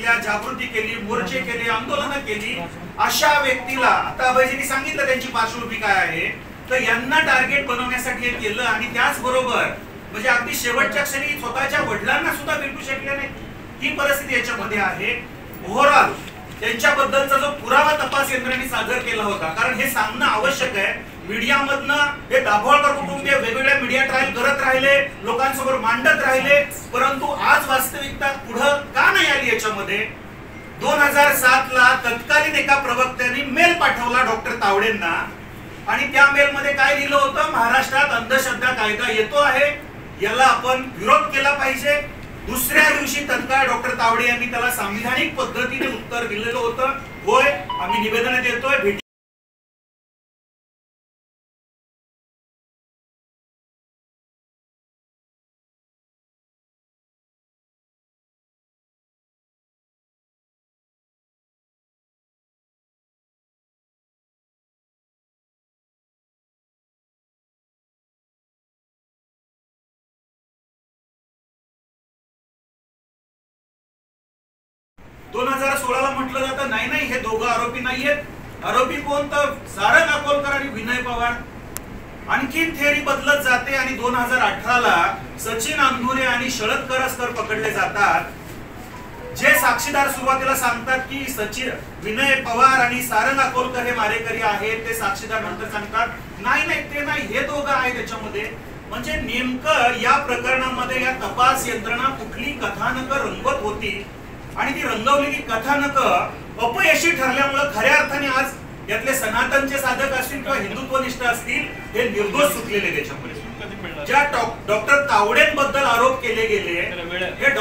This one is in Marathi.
केल्या, जागृती केली, मोर्चे केले, आंदोलनं केली, अशा व्यक्तीला आता अभयजींनी सांगितलं त्यांची पार्श्वभूमी काय आहे, तर यांना टार्गेट बनवण्यासाठी हे केलं आणि त्याचबरोबर म्हणजे अगदी शेवटच्या क्षणी स्वतःच्या वडिलांना सुद्धा भेटू शकले नाही, ही परिस्थिती याच्यामध्ये आहे. ओव्हरऑल त्यांच्याबद्दलचा जो पुरावा तपास यंत्रणेने सादर केला होता, कारण हे सांगणं आवश्यक आहे, मीडियामधनं हे दाभोळकर कुटुंबीय वेगवेगळ्या मीडिया ट्रायल करत राहिले, लोकांसमोर मांडत राहिले, परंतु आज वास्तविकता पुढं का नाही आली याच्यामध्ये. 2007 ला तत्कालीन एका प्रवक्त्याने मेल पाठवला डॉक्टर तावडेंना आणि त्या मेल मध्ये काय लिहिलं होतं, महाराष्ट्रात अंधश्रद्धा कायदा येतो आहे, याला आपण विरोध केला पाहिजे. दुसऱ्या दिवशी तत्काळ डॉक्टर तावडे यांनी त्याला संविधानिक पद्धतीने उत्तर दिलेलं होतं, होय आम्ही निवेदन देतोय. 2016 ला म्हटलं जातं नाही नाही हे दोघं आरोपी नाहीयेत. आरोपी कोण, तर सारंग अकोलकर आणि विनय पवार. आणखीन थेअरी बदलत जाते आणि 2018 ला सचिन अंदुरे आणि शरद करसकर पकडले जातात. जे साक्षीदार सुरुवातीला सांगतात की सचिन विनय पवार आणि सारंग अकोलकर हे मारेकरी आहेत, ते साक्षीदार नंतर सांगतात नाही नाही ते नाही, हे दोघं आहेत त्याच्यामध्ये. म्हणजे नेमकं या प्रकरणामध्ये या तपास यंत्रणा कुठली कथानक रंगवत होती आणि ती रंगवलेली कथानक अपयशी ठरल्यामुळे खऱ्या अर्थाने आज यातले सनातनचे साधक असतील किंवा हिंदुत्वनिष्ठ असतील हे निर्दोष सुटलेले. त्याच्यामध्ये ज्या डॉक्टर तावडेंबद्दल आरोप केले गेले हे